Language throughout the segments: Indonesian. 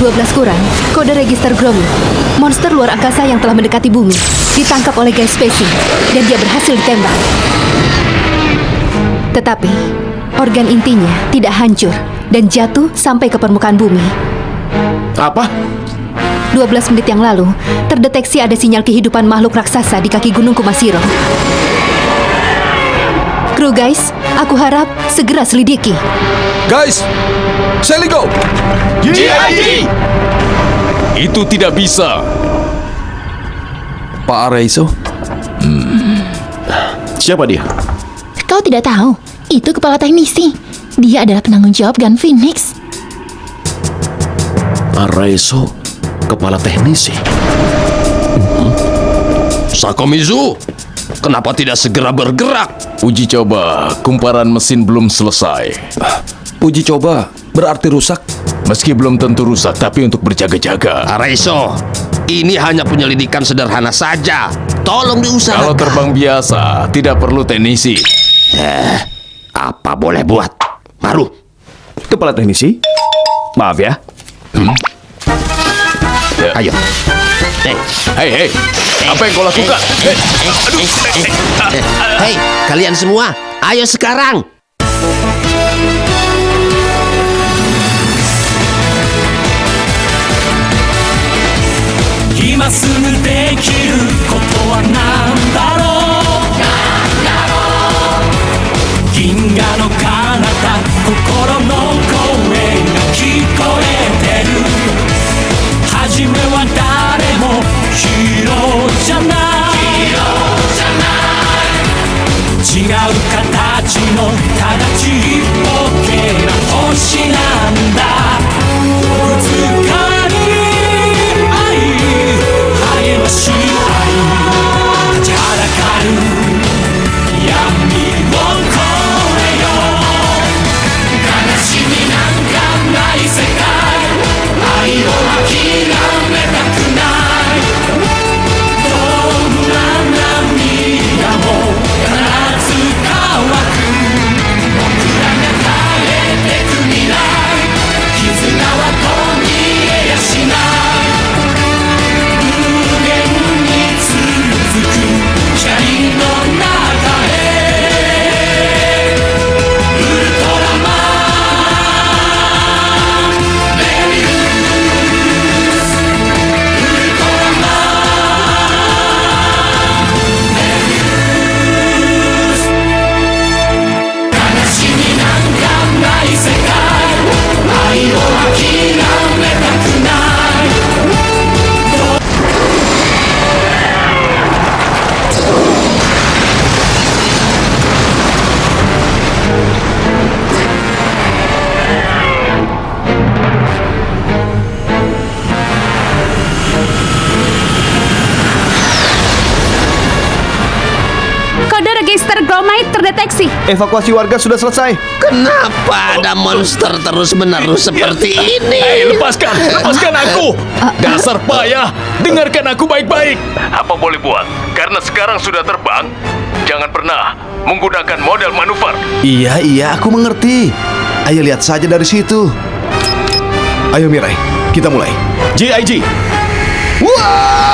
Pukul 12 kurang, kode register Gromi. Monster luar angkasa yang telah mendekati bumi ditangkap oleh Guy Spacey dan dia berhasil ditembak. Tetapi, organ intinya tidak hancur dan jatuh sampai ke permukaan bumi. Apa? 12 menit yang lalu, terdeteksi ada sinyal kehidupan makhluk raksasa di kaki Gunung Kumasiro. Kru guys, aku harap segera selidiki. Guys, Seligo! GIG! Itu tidak bisa. Pak Araiso? Siapa dia? Kau tidak tahu, itu kepala teknisi. Dia adalah penanggung jawab Gun Phoenix. Araiso, kepala teknisi. Sakomizu, kenapa tidak segera bergerak? Uji coba, kumparan mesin belum selesai. Uji coba, berarti rusak? Meski belum tentu rusak, tapi untuk berjaga-jaga. Araiso, ini hanya penyelidikan sederhana saja. Tolong diusahakan. Kalau terbang biasa, tidak perlu teknisi. Apa boleh buat? Maru. Kepala teknisi? Maaf ya. Ya. Ayo. Hei, apa yang kau lakukan? Hei, kalian semua, ayo sekarang. Register Gromite terdeteksi. Evakuasi warga sudah selesai. Kenapa ada monster terus-menerus seperti ini? Hei, lepaskan aku! Dasar payah, dengarkan aku baik-baik. Apa boleh buat? Karena sekarang sudah terbang, jangan pernah menggunakan model manuver. Iya, aku mengerti. Ayo lihat saja dari situ. Ayo Mirai, kita mulai. GIG! Wow!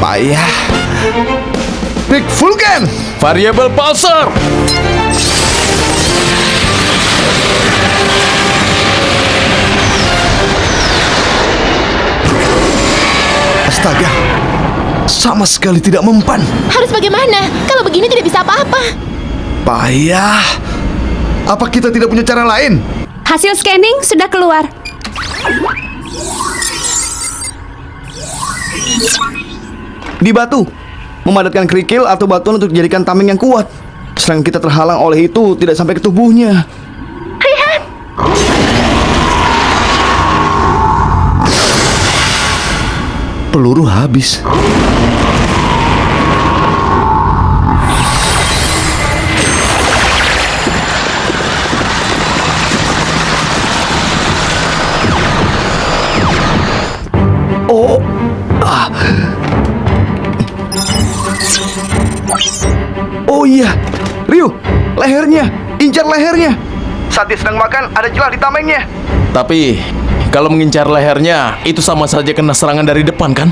Payah. Big Vulcan! Variable pulsar. Astaga, sama sekali tidak mempan. Harus bagaimana? Kalau begini tidak bisa apa-apa. Payah. Apa kita tidak punya cara lain? Hasil scanning sudah keluar. Di batu, memadatkan kerikil atau batuan untuk dijadikan tameng yang kuat. Serangan kita terhalang oleh itu tidak sampai ke tubuhnya. Lihat! Peluru habis. Oh iya, Ryu, Lehernya, incar lehernya. Saat dia sedang makan, ada celah di tamengnya. Tapi kalau mengincar lehernya, itu sama saja kena serangan dari depan kan?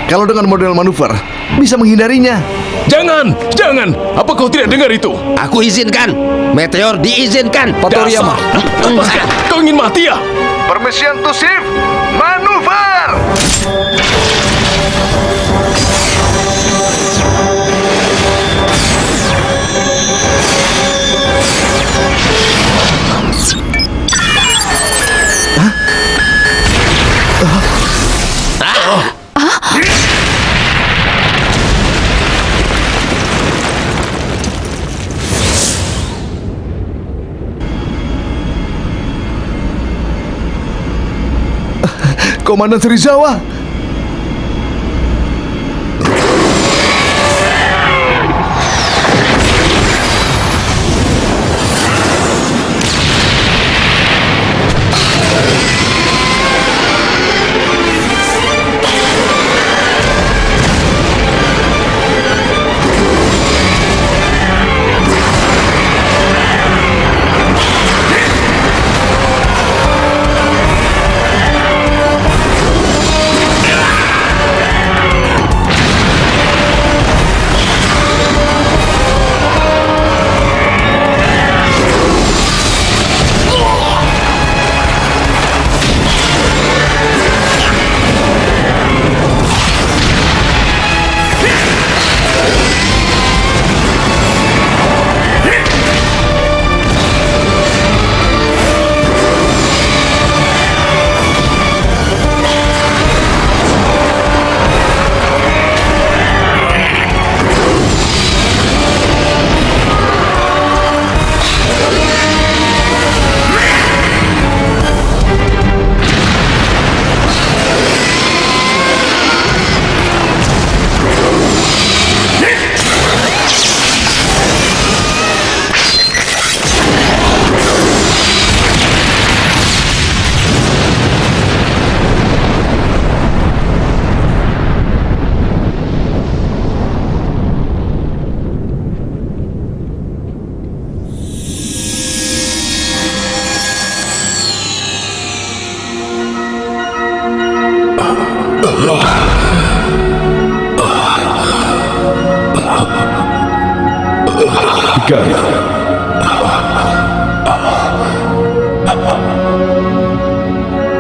Kalau dengan model manuver, bisa menghindarinya. Jangan, jangan. Apa kau tidak dengar itu? Aku izinkan. Meteor diizinkan. Pak Toriyama. Kau ingin mati ya? Permission to shift, manuver! Komandan Serizawa.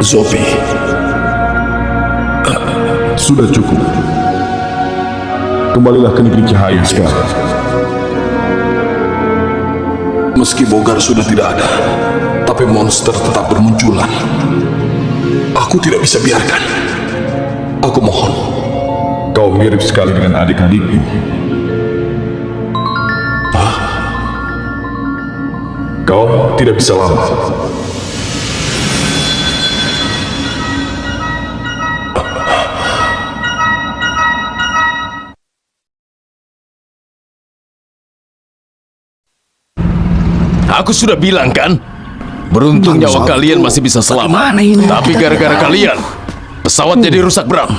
Sophie, sudah cukup. Kembalilah ke negeri cahaya sekarang. Meski Bogar sudah tidak ada, tapi monster tetap bermunculan. Aku tidak bisa biarkan. Aku mohon. Kau mirip sekali dengan adik-adikku. Kau tidak bisa lama. Aku sudah bilang kan, beruntung nyawa kalian masih bisa selamat. Tapi gara-gara kalian, pesawat jadi rusak berat.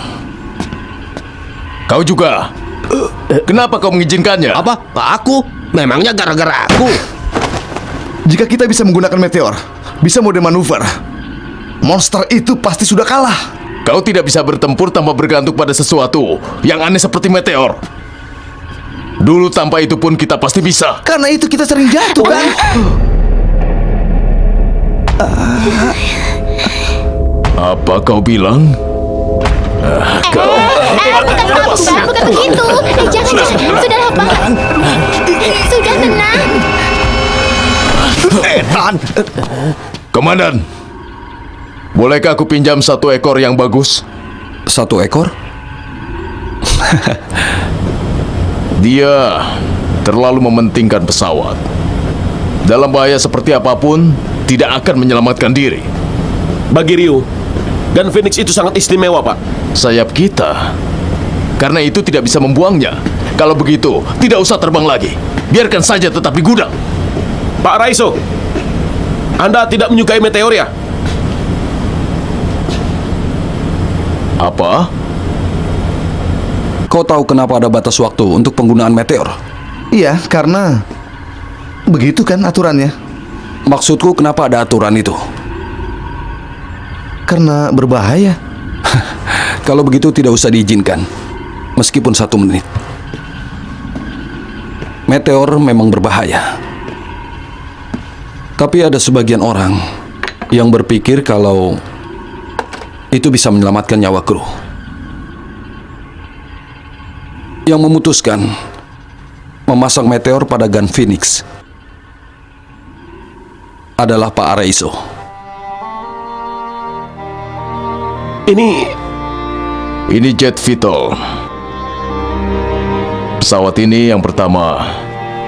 Kau juga. Kenapa kau mengizinkannya? Apa? Aku? Memangnya gara-gara aku? Jika kita bisa menggunakan meteor, bisa mode manuver, monster itu pasti sudah kalah. Kau tidak bisa bertempur tanpa bergantung pada sesuatu yang aneh seperti meteor. Dulu tanpa itu pun kita pasti bisa. Karena itu kita sering jatuh kan? Apa kau bilang? Bukan begitu. Jangan. Sudahlah, Pak. Sudah tenang. Etan. Komandan, bolehkah aku pinjam 1 ekor yang bagus? 1 ekor? Dia terlalu mementingkan pesawat. Dalam bahaya seperti apapun, tidak akan menyelamatkan diri. Bagi Ryu, Gun Phoenix itu sangat istimewa, Pak. Sayap kita. Karena itu tidak bisa membuangnya. Kalau begitu, tidak usah terbang lagi. Biarkan saja tetap di gudang. Pak Raizo, Anda tidak menyukai meteor ya? Apa? Kau tahu kenapa ada batas waktu untuk penggunaan meteor? Iya, karena Begitu kan aturannya? Maksudku kenapa ada aturan itu? Karena berbahaya. Kalau begitu tidak usah diizinkan. Meskipun 1 menit. Meteor memang berbahaya. Tapi ada sebagian orang yang berpikir kalau itu bisa menyelamatkan nyawa kru. Yang memutuskan memasang meteor pada gun Phoenix adalah Pak Araiso. Ini jet Vitol. Pesawat ini yang pertama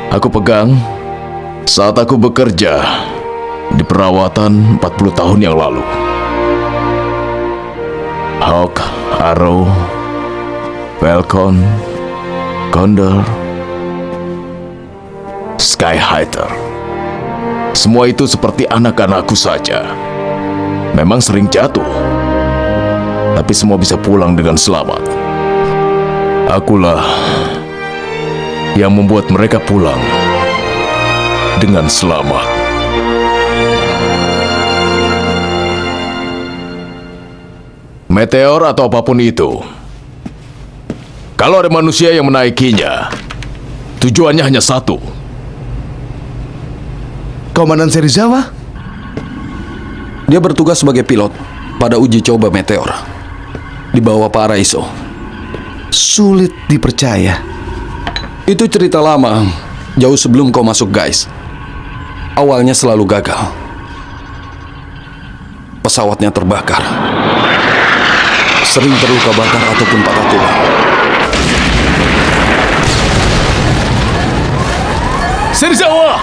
aku pegang saat aku bekerja di perawatan 40 tahun yang lalu. Hawk, Arrow, Falcon, Condor, Skyhighter. Semua itu seperti anak-anakku saja. Memang sering jatuh, tapi semua bisa pulang dengan selamat. Akulah yang membuat mereka pulang dengan selamat. Meteor atau apapun itu, kalau ada manusia yang menaikinya, tujuannya hanya satu. Komandan Serizawa? Dia bertugas sebagai pilot pada uji coba meteor di bawah Pak Araiso. Sulit dipercaya. Itu cerita lama, jauh sebelum kau masuk, guys. Awalnya selalu gagal. Pesawatnya terbakar. Sering terluka bakar ataupun patah tulang. Serizawa!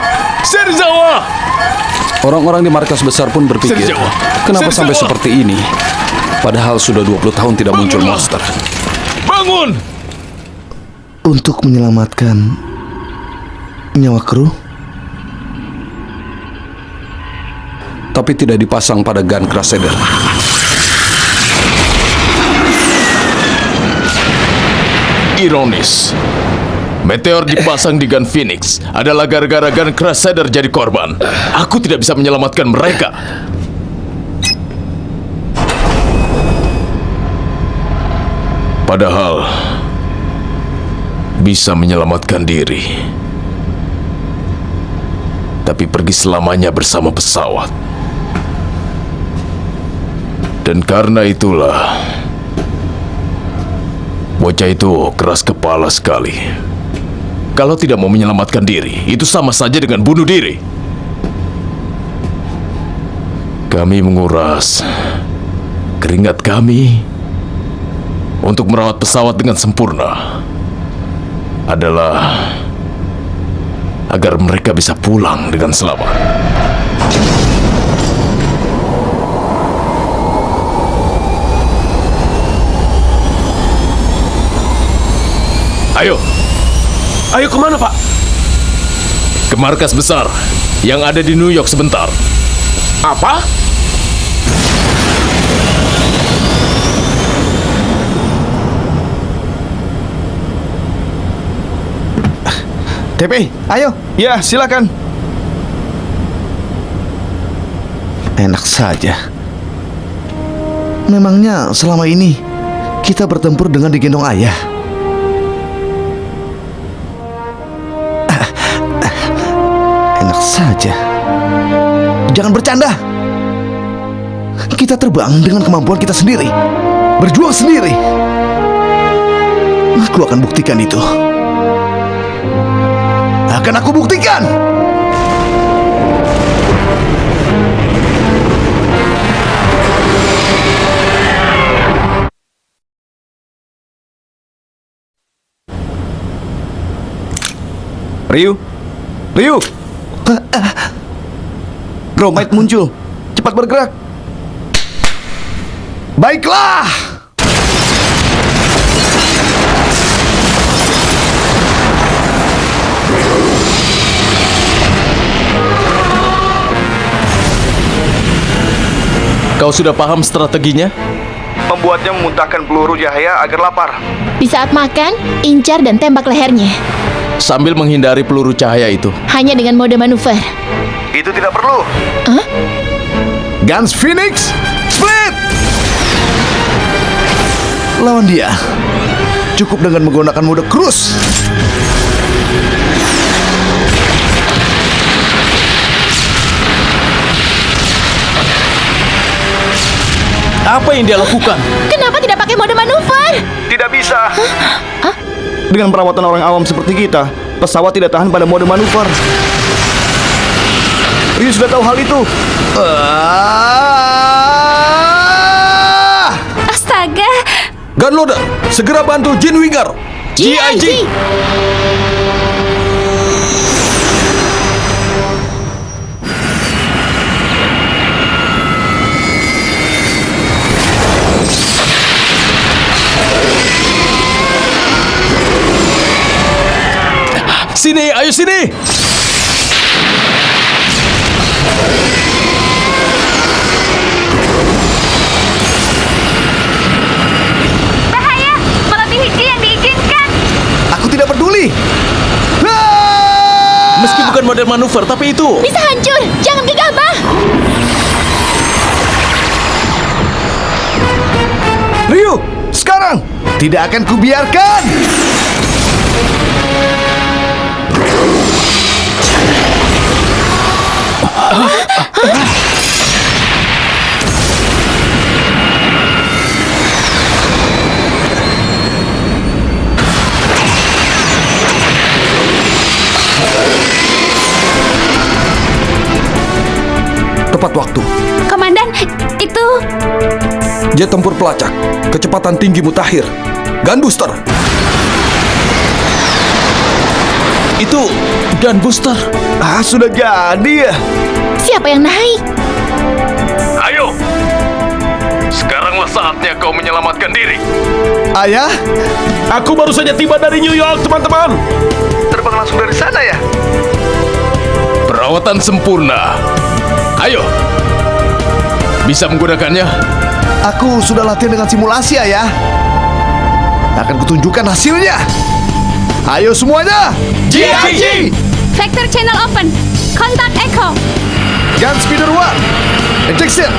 Orang-orang di markas besar pun berpikir, Serizawa! kenapa sampai Serizawa! seperti ini? Padahal sudah 20 tahun tidak muncul Bangunlah! monster. Bangun! Untuk menyelamatkan nyawa kru? Tapi tidak dipasang pada gun Crusader. Ironis, meteor dipasang di gun Phoenix adalah gara-gara gun Crusader jadi korban. Aku tidak bisa menyelamatkan mereka. Padahal bisa menyelamatkan diri, tapi pergi selamanya bersama pesawat. Dan karena itulah bocah itu keras kepala sekali. Kalau tidak mau menyelamatkan diri, itu sama saja dengan bunuh diri. Kami menguras keringat kami untuk merawat pesawat dengan sempurna adalah agar mereka bisa pulang dengan selamat. Ayo kemana, Pak? Ke markas besar yang ada di New York sebentar. Apa? TP, ayo. Ya, silakan. Enak saja. Memangnya selama ini kita bertempur dengan digendong ayah? Enak saja. Jangan bercanda. Kita terbang dengan kemampuan kita sendiri. Berjuang sendiri. Aku akan buktikan itu. Akan aku buktikan. Ryu! Gromite muncul. Cepat bergerak. Baiklah. Kau sudah paham strateginya? Membuatnya memuntahkan peluru cahaya agar lapar. Di saat makan, incar dan tembak lehernya. sambil menghindari peluru cahaya itu. Hanya dengan mode manuver. Itu tidak perlu. Hah? Guns Phoenix, split! Lawan dia. Cukup dengan menggunakan mode cruise. Apa yang dia lakukan? Kenapa tidak pakai mode manuver? Tidak bisa. Dengan perawatan orang awam seperti kita, pesawat tidak tahan pada mode manuver. Ryu sudah tahu hal itu. Astaga, Gunloader, segera bantu Jin Winger. GIG! Sini, ayo sini. bahaya! Melebihi G yang diizinkan. Aku tidak peduli. Meski bukan model manuver, tapi itu. Bisa hancur! Jangan gegabah! Ryu, sekarang tidak akan kubiarkan. Tepat waktu. Komandan, itu... Jet tempur pelacak, kecepatan tinggi mutakhir. Gun booster. Itu gun booster. Sudah jadi ya. Siapa yang naik? Ayo. Sekaranglah saatnya kau menyelamatkan diri. Ayah, Aku baru saja tiba dari New York, teman-teman. Terbang langsung dari sana ya. Perawatan sempurna. Ayo. Bisa menggunakannya? aku sudah latihan dengan simulasi, Ayah. Akan kutunjukkan hasilnya. Ayo semuanya. GIG! Vector channel open. Contact Echo. Gun Speeder 1, ejection.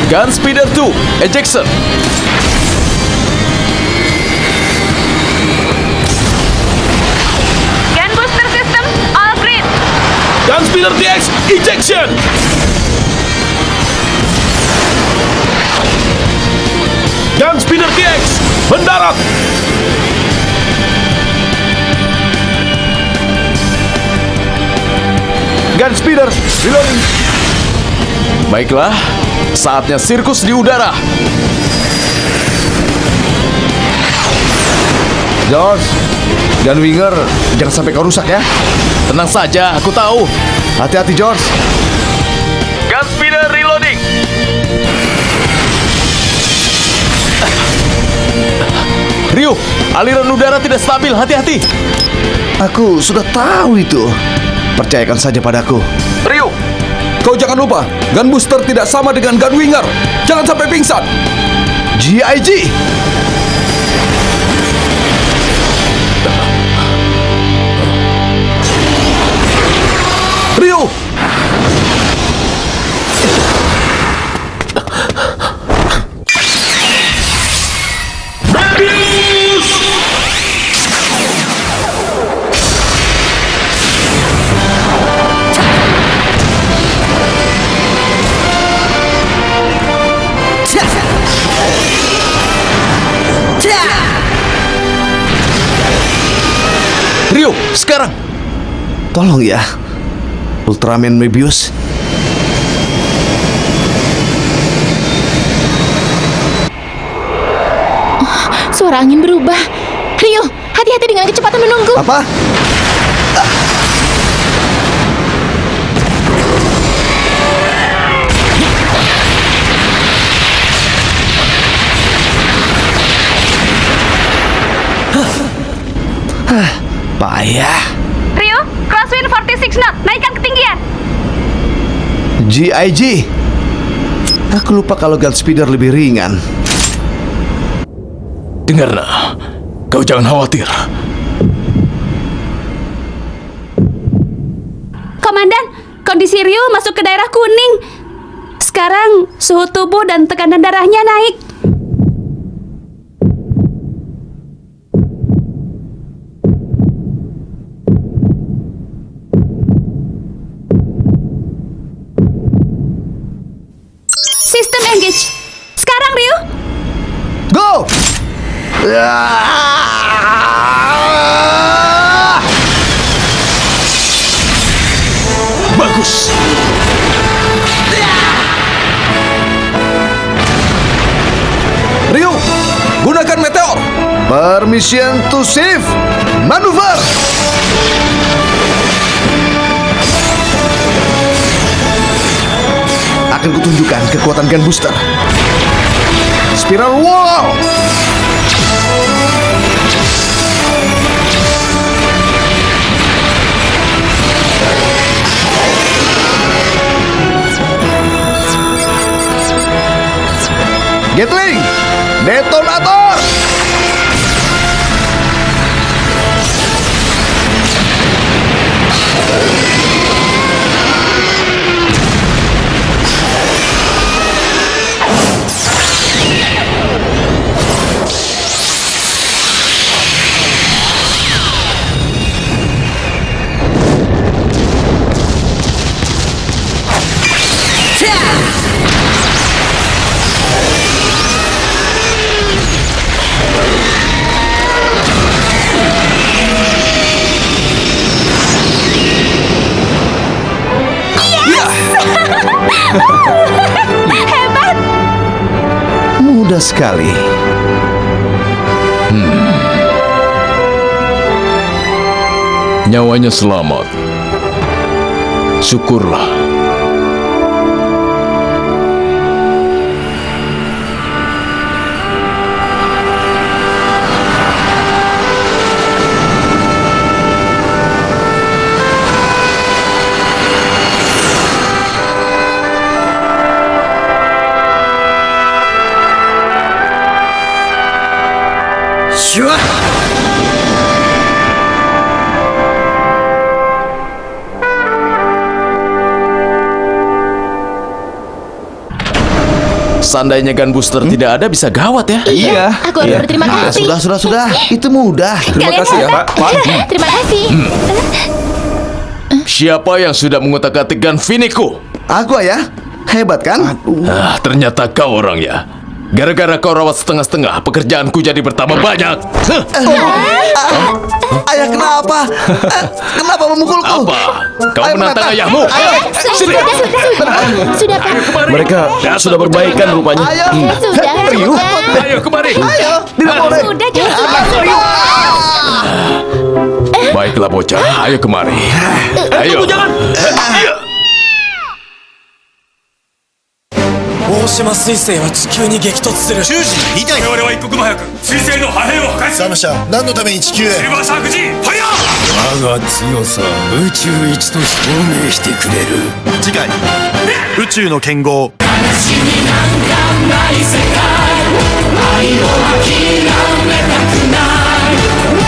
Gun Speeder 2, ejection. Gun booster system all green. Gun Speeder DX, ejection. Gun Speeder DX, mendarat. Gun speeder, reloading. Baiklah, saatnya sirkus di udara. George, Gun Winger, jangan sampai kau rusak ya. Tenang saja, aku tahu. Hati-hati, George. Gun Speeder reloading. Ryu, aliran udara tidak stabil, hati-hati. Aku sudah tahu itu. Percayakan saja padaku. Ryu, kau jangan lupa, gun booster tidak sama dengan gun winger. Jangan sampai pingsan. GIG. Ryu, Ryu, sekarang. Tolong ya, Ultraman Mebius. Suara angin berubah. Ryu, hati-hati dengan kecepatan menunggu. Apa? Payah. Ryu, crosswind 46 knot. Naikkan ketinggian. GIG. Aku lupa kalau Gun Speeder lebih ringan. Dengar, nak. Kau jangan khawatir. Komandan, kondisi Ryu masuk ke daerah kuning. Sekarang suhu tubuh dan tekanan darahnya naik. Sistem engage. Sekarang Ryu. Go! Bagus. Ryu, gunakan meteor. Permission to save. Maneuver. Akan kutunjukkan kekuatan Gun Booster. Spiral Wall. Gatling. Detonator. Hebat. Mudah sekali. Nyawanya selamat. Syukurlah. Seandainya Gun Booster tidak ada bisa gawat ya. Iya. Aku harus berterima Nah, kasih. sudah. Itu mudah. Terima kasih ya, Pak. Terima kasih. Siapa yang sudah mengutak-atik Gun Finnickku? Aku ya. Hebat kan? Ternyata kau orangnya. Gara-gara kau rawat setengah-setengah, pekerjaanku jadi bertambah banyak. Ayah kenapa? Kenapa memukulku? Apa? Kau Ayo, menantang menantang. ayahmu? Ayo. Sudah, Pak. Mereka sudah berbaikan rupanya. Ayo. Sudah. Ryu. Ayo kemari. Ayo. Tidak boleh. Sudah, jangan. Baiklah bocah, ayo kemari. Ayo. Jangan. 大島彗星は地球に激突する。10時以内。我々は一刻も早く彗星の破片を破壊する。サムシャ、何のために地球へ。シルバーシャーク G、ファイヤー。我が強さ、宇宙一と証明してくれる。次回、宇宙の剣豪。話になんかない世界。愛を諦めたくない。